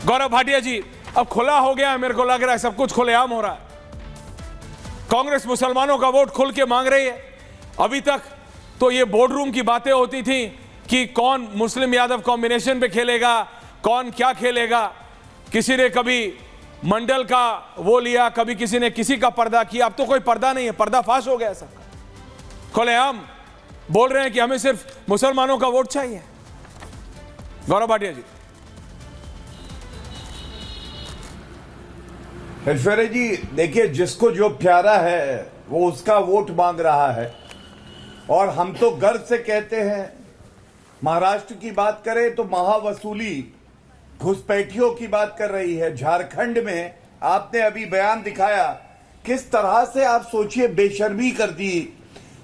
गौरव भाटिया जी, अब खुला हो गया है, मेरे को लग रहा है सब कुछ खुलेआम हो रहा है। कांग्रेस मुसलमानों का वोट खुल के मांग रही है। अभी तक तो ये बोर्ड रूम की बातें होती थी कि कौन मुस्लिम यादव कॉम्बिनेशन पे खेलेगा, कौन क्या खेलेगा। किसी ने कभी मंडल का वो लिया, कभी किसी ने किसी का पर्दा किया। अब तो कोई पर्दा नहीं है, पर्दाफाश हो गया सब। खुलेआम बोल रहे हैं कि हमें सिर्फ मुसलमानों का वोट चाहिए। गौरव भाटिया जी। ऐश्वर्या जी, देखिए, जिसको जो प्यारा है वो उसका वोट मांग रहा है। और हम तो गर्व से कहते हैं, महाराष्ट्र की बात करें तो महावसूली घुसपैठियों की बात कर रही है। झारखंड में आपने अभी बयान दिखाया, किस तरह से आप सोचिए बेशर्मी कर दी।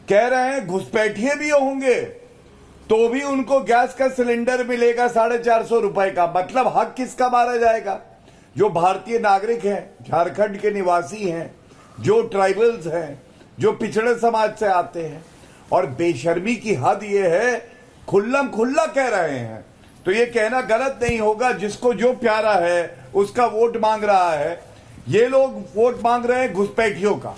कह रहे हैं घुसपैठिए भी होंगे तो भी उनको गैस का सिलेंडर मिलेगा 450 रुपए का। मतलब हक किसका मारा जाएगा? जो भारतीय नागरिक हैं, झारखंड के निवासी हैं, जो ट्राइबल्स हैं, जो पिछड़े समाज से आते हैं। और बेशर्मी की हद ये है, खुल्लम खुल्ला कह रहे हैं। तो ये कहना गलत नहीं होगा, जिसको जो प्यारा है उसका वोट मांग रहा है। ये लोग वोट मांग रहे हैं घुसपैठियों का,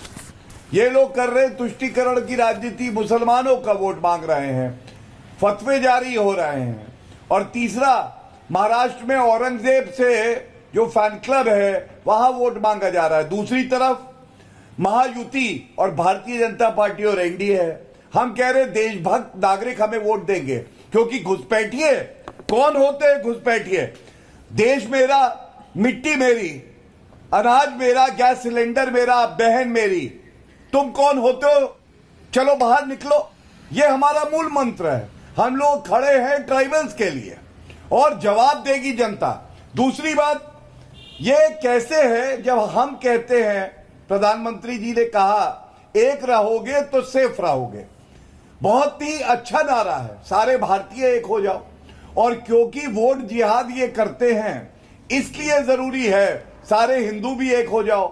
ये लोग कर रहे हैं तुष्टीकरण की राजनीति, मुसलमानों का वोट मांग रहे हैं, फतवे जारी हो रहे हैं। और तीसरा, महाराष्ट्र में औरंगजेब से जो फैन क्लब है वहां वोट मांगा जा रहा है। दूसरी तरफ महायुति और भारतीय जनता पार्टी और एनडीए है। हम कह रहे देशभक्त नागरिक हमें वोट देंगे, क्योंकि घुसपैठिए कौन होते हैं? घुसपैठिए देश मेरा, मिट्टी मेरी, अनाज मेरा, गैस सिलेंडर मेरा, बहन मेरी। तुम कौन होते हो? चलो बाहर निकलो। ये हमारा मूल मंत्र है। हम लोग खड़े हैं ट्राइबल्स के लिए और जवाब देगी जनता। दूसरी बात, ये कैसे है जब हम कहते हैं, प्रधानमंत्री जी ने कहा एक रहोगे तो सेफ रहोगे। बहुत ही अच्छा नारा है, सारे भारतीय एक हो जाओ। और क्योंकि वोट जिहाद ये करते हैं, इसलिए जरूरी है सारे हिंदू भी एक हो जाओ।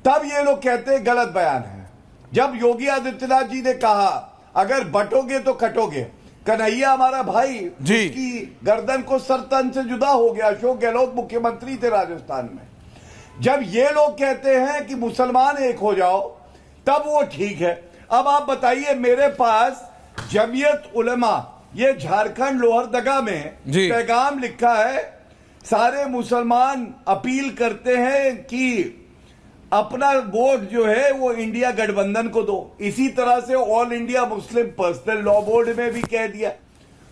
तब ये लोग कहते हैं गलत बयान है। जब योगी आदित्यनाथ जी ने कहा अगर बटोगे तो कटोगे, कन्हैया हमारा भाई, उसकी गर्दन को सर तन से जुदा हो गया। अशोक गहलोत मुख्यमंत्री थे राजस्थान में। जब ये लोग कहते हैं कि मुसलमान एक हो जाओ, तब वो ठीक है। अब आप बताइए, मेरे पास जमीयत उलमा, ये झारखंड लोहरदगा में पैगाम लिखा है। सारे मुसलमान अपील करते हैं कि अपना वोट जो है वो इंडिया गठबंधन को दो। इसी तरह से all India Muslim personal law board में भी कह दिया।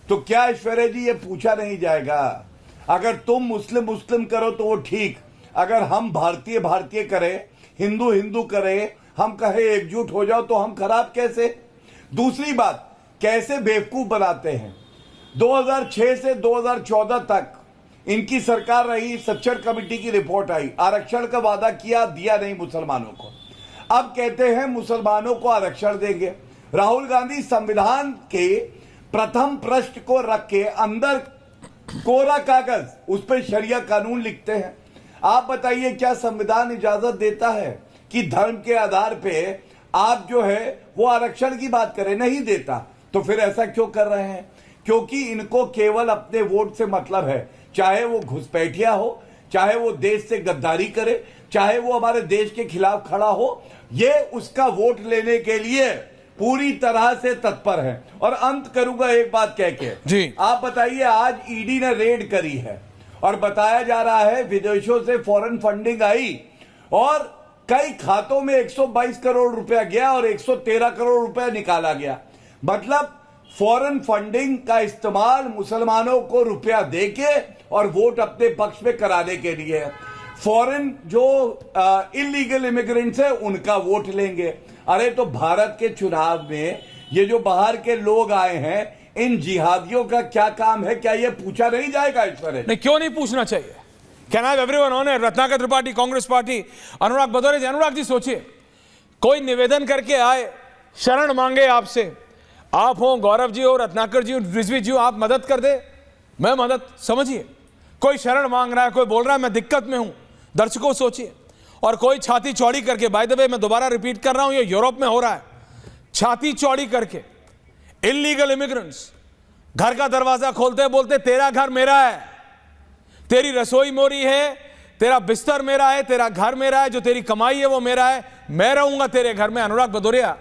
तो क्या ऐश्वर्या जी ये पूछा नहीं जाएगा? अगर तुम मुस्लिम मुस्लिम करो तो वो ठीक, अगर हम भारतीय भारतीय करें, हिंदू हिंदू करें, हम कहे एकजुट हो जाओ, तो हम खराब कैसे? दूसरी बात, कैसे बेवकूफ बनाते हैं। 2006 से 2014 तक इनकी सरकार रही, सच्चर कमेटी की रिपोर्ट आई, आरक्षण का वादा किया, दिया नहीं मुसलमानों को। अब कहते हैं मुसलमानों को आरक्षण देंगे। राहुल गांधी संविधान के प्रथम पृष्ठ को रख के अंदर कोरा कागज, उस पर शरिया कानून लिखते हैं। आप बताइए, क्या संविधान इजाजत देता है कि धर्म के आधार पे आप जो है वो आरक्षण की बात करें? नहीं देता। तो फिर ऐसा क्यों कर रहे हैं? क्योंकि इनको केवल अपने वोट से मतलब है। चाहे वो घुसपैठिया हो, चाहे वो देश से गद्दारी करे, चाहे वो हमारे देश के खिलाफ खड़ा हो, ये उसका वोट लेने के लिए पूरी तरह से तत्पर है। और अंत करूंगा एक बात कह के जी। आप बताइए, आज ईडी ने रेड करी है और बताया जा रहा है विदेशों से फॉरेन फंडिंग आई और कई खातों में 122 करोड़ रुपया गया और 113 करोड़ रुपया निकाला गया। मतलब फॉरेन फंडिंग का इस्तेमाल मुसलमानों को रुपया देके और वोट अपने पक्ष में कराने के लिए। फॉरेन जो इलीगल इमिग्रेंट्स है उनका वोट लेंगे। अरे तो भारत के चुनाव में ये जो बाहर के लोग आए हैं, इन जिहादियों का क्या काम है? क्या ये पूछा नहीं जाएगा? ईश्वर नहीं, क्यों नहीं पूछना चाहिए? Can I have everyone on? Ratnakar Tripathi, Congress party, Anurag Bhadauria ji. Anurag ji, सोचिए, कोई निवेदन करके आए, शरण मांगे आपसे, आप हो, गौरव जी हो, रत्नाकर जी हो, रिजवी जी हो, आप मदद कर दे। मैं मदद, समझिए, कोई शरण मांग रहा है, कोई बोल रहा है मैं दिक्कत में हूं। दर्शकों सोचिए, और कोई छाती चौड़ी करके, बाय द वे मैं दोबारा रिपीट कर रहा हूं, ये यूरोप में हो रहा है, छाती चौड़ी करके इलीगल इमिग्रेंट्स घर का दरवाजा खोलते बोलते तेरा घर मेरा है, तेरी रसोई मोरी है, तेरा बिस्तर मेरा है, तेरा घर मेरा है, जो तेरी कमाई है वो मेरा है, मैं रहूंगा तेरे घर में। अनुराग भदौरिया,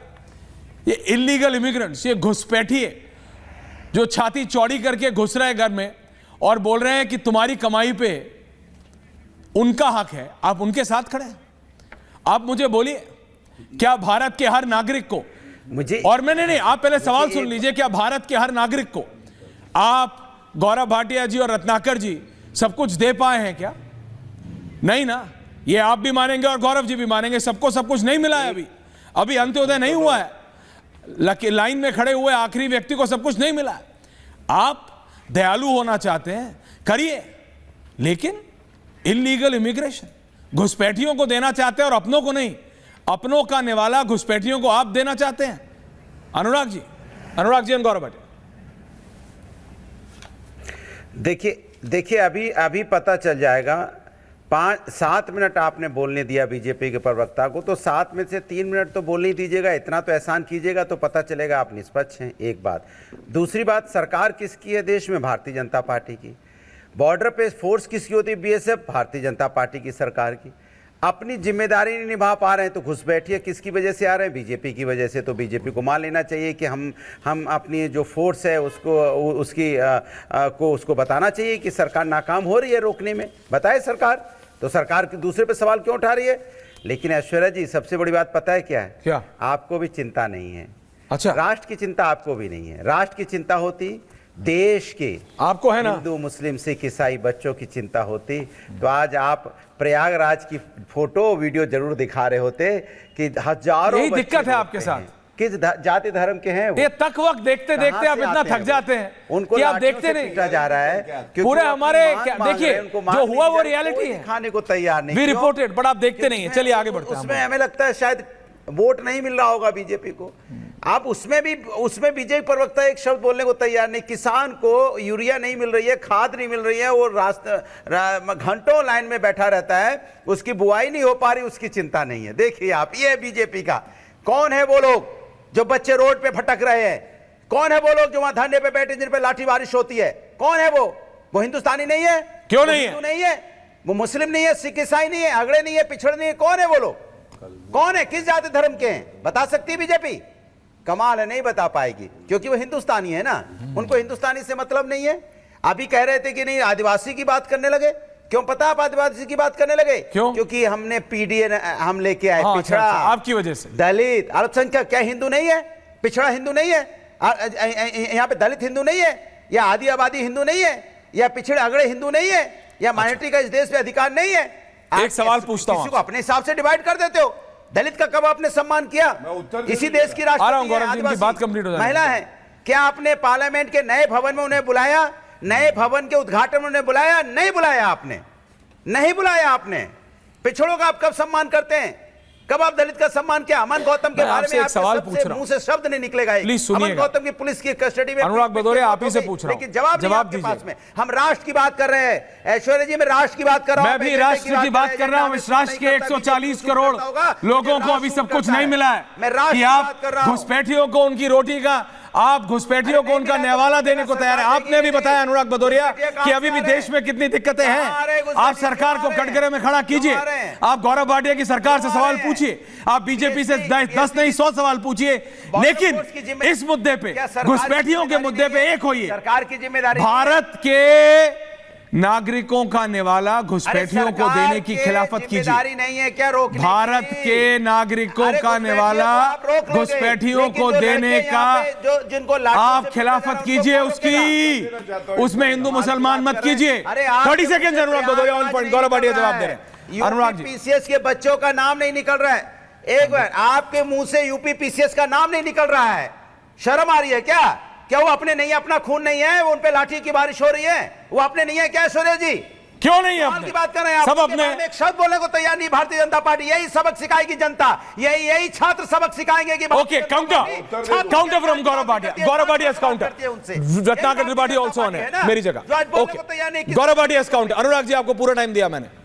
ये इलीगल इमिग्रेंट्स, ये घुसपैठिए जो छाती चौड़ी करके घुस रहे हैं घर में और बोल रहे हैं कि तुम्हारी कमाई पे उनका हक है, आप उनके साथ खड़े हैं। आप मुझे बोलिए, क्या भारत के हर नागरिक को और मैंने नहीं, आप पहले सवाल सुन लीजिए, क्या भारत के हर नागरिक को आप गौरव भाटिया जी और रत्नाकर जी सब कुछ दे पाए हैं क्या? नहीं ना। ये आप भी मानेंगे और गौरव जी भी मानेंगे, सबको सब कुछ नहीं मिला है। अभी अंत्योदय नहीं हुआ है, लाइन में खड़े हुए आखिरी व्यक्ति को सब कुछ नहीं मिला है। आप दयालु होना चाहते हैं, करिए, लेकिन इलीगल इमिग्रेशन घुसपैठियों को देना चाहते हैं और अपनों को नहीं। अपनों का निवाला घुसपैठियों को आप देना चाहते हैं। अनुराग जी और गौरव भाटिया, देखिए अभी पता चल जाएगा। 5-7 मिनट आपने बोलने दिया बीजेपी के प्रवक्ता को, तो 7 में से 3 मिनट तो बोलने दीजिएगा। इतना तो एहसान कीजिएगा तो पता चलेगा आप निष्पक्ष हैं। एक बात। दूसरी बात, सरकार किसकी है देश में? भारतीय जनता पार्टी की। बॉर्डर पे फोर्स किसकी होती है? बीएसएफ, भारतीय जनता पार्टी की सरकार की। अपनी जिम्मेदारी नहीं निभा पा रहे हैं तो घुसपैठिए किसकी वजह से आ रहे हैं? बीजेपी की वजह से। तो बीजेपी को मान लेना चाहिए कि हम अपनी जो फोर्स है उसको बताना चाहिए कि सरकार नाकाम हो रही है रोकने में। बताए सरकार, तो सरकार के दूसरे पे सवाल क्यों उठा रही है? लेकिन ऐश्वर्या जी, सबसे बड़ी बात पता है क्या है? क्या? आपको भी चिंता नहीं है। अच्छा, राष्ट्र की चिंता आपको भी नहीं है। राष्ट्र की चिंता होती देश के, आपको है ना, हिंदू मुस्लिम सिख ईसाई बच्चों की चिंता होती तो आज आप प्रयागराज की फोटो वीडियो जरूर दिखा रहे होते कि हजारों। यही दिक्कत है आपके साथ। किस जाति धर्म के हैं वो? ये तक वक्त देखते देखते आप इतना थक जाते हैं उनको कि आप देखते नहीं। पीटा जा रहा है पूरे हमारे, देखिए जो हुआ वो रियलिटी है, खाने को तैयार नहीं। वी रिपोर्टेड, बट आप देखते नहीं है। चलिए आगे बढ़ते हैं। उसमें हमें लगता है शायद वोट नहीं मिल रहा होगा बीजेपी को। आप उसमें बीजेपी प्रवक्ता एक शब्द बोलने को तैयार नहीं। किसान को यूरिया नहीं मिल रही है, खाद नहीं मिल रही है, वो घंटों लाइन में बैठा रहता है, उसकी बुआई नहीं हो पा रही, उसकी चिंता नहीं है। देखिए आप, ये बीजेपी का कौन है वो लोग जो बच्चे रोड पे भटक रहे हैं? कौन है वो लोग जो वहां धरने पे बैठे जिन पे लाठी बारिश होती है? कौन है वो हिंदुस्तानी नहीं है? क्यों नहीं है? नहीं है वो, मुस्लिम नहीं है, सिख ईसाई नहीं है, अगड़े नहीं है, पिछड़े नहीं है। कौन है वो लोग? कौन है? किस जाति धर्म के हैं? बता सकती है बीजेपी? कमाल है, नहीं बता पाएगी, क्योंकि वो हिंदुस्तानी है ना, उनको हिंदुस्तानी से मतलब नहीं है। अभी कह रहे थे कि नहीं आदिवासी की बात करने लगे। क्यों पता आप आदिवासी की बात करने लगे? क्यों? क्योंकि हमने पीडीए हम लेके आए। हाँ, पिछड़ा, आपकी वजह से। दलित, अल्पसंख्यक, क्या हिंदू नहीं है? पिछड़ा हिंदू नहीं है? यहाँ पे दलित हिंदू नहीं है? या आदि आबादी हिंदू नहीं है? या पिछड़े अगड़े हिंदू नहीं है? या माइनॉरिटी का इस देश पे अधिकार नहीं है? एक सवाल पूछता हूं, किसी को अपने हिसाब से डिवाइड कर देते हो। दलित का कब आपने सम्मान किया? इसी देश की राष्ट्रपति बात कंप्लीट हो जाए, महिला है। क्या आपने पार्लियामेंट के नए भवन में उन्हें बुलाया? नए भवन के उद्घाटन में उन्हें बुलाया? नहीं बुलाया आपने, नहीं बुलाया आपने। पिछड़ों का आप कब सम्मान करते हैं? कब आप दलित का सम्मान किया? अमन गौतम के बारे में एक सवाल पूछ रहा हूं, मुंह से शब्द नहीं निकलेगा। प्लीज सुनिएगा। अमन गौतम की पुलिस की कस्टडी में, अनुराग भदौरिया आप ही से पूछ रहा हूं, लेकिन जवाब दीजिए। हम राष्ट्र की बात कर रहे हैं ऐश्वर्या जी, मैं राष्ट्र की बात कर रहा हूं। मैं भी राष्ट्र की बात कर रहा हूं। इस राष्ट्र के 140 करोड़ लोगों को अभी सब कुछ नहीं मिला है कि आप घुसपैठियों को उनकी रोटी का, आप घुसपैठियों को उनका नेवाला देने को तैयार है। आपने भी बताया अनुराग भदौरिया कि अभी भी देश में कितनी दिक्कतें हैं। आप सरकार को कटघरे में खड़ा कीजिए। आप गौरव भाटिया की सरकार से सवाल पूछिए, आप बीजेपी से 10 नहीं 100 सवाल पूछिए, लेकिन इस मुद्दे पे, घुसपैठियों के मुद्दे पे एक होइए। सरकार की जिम्मेदारी, भारत के नागरिकों का निवाला घुसपैठियों को देने की खिलाफत कीजिए। नहीं है क्या रोकने की? भारत के नागरिकों का निवाला घुसपैठियों को देने का आप खिलाफत कीजिए उसकी, उसमें हिंदू मुसलमान मत कीजिए। 30 second Anurag Bhadauria on point. Gaurav Bhatia जवाब दे रहे हैं। अनुराग जी, पीसीएस के बच्चों का नाम नहीं निकल रहा है। एक बार आपके मुंह से यूपी पीसीएस का नाम नहीं निकल रहा है, शर्म आ रही है क्या? क्या वो अपने नहीं है? अपना खून नहीं है? वो उन पे लाठी की बारिश हो रही है, वो अपने नहीं है क्या ऐश्वर्या जी? क्यों नहीं है? की बात कर रहे हैं सब अपने। एक शब्द बोलने को तैयार नहीं भारतीय जनता पार्टी। यही सबक सिखाएगी जनता, यही छात्र सबक सिखाएंगे कि okay, counter from Gaurav Bhatia. Gaurav Bhatia counter, Ratnakar Tripathi also on है मेरी जगह। Okay, Gaurav Bhatia counter. अनुराग जी आपको पूरा टाइम दिया मैंने।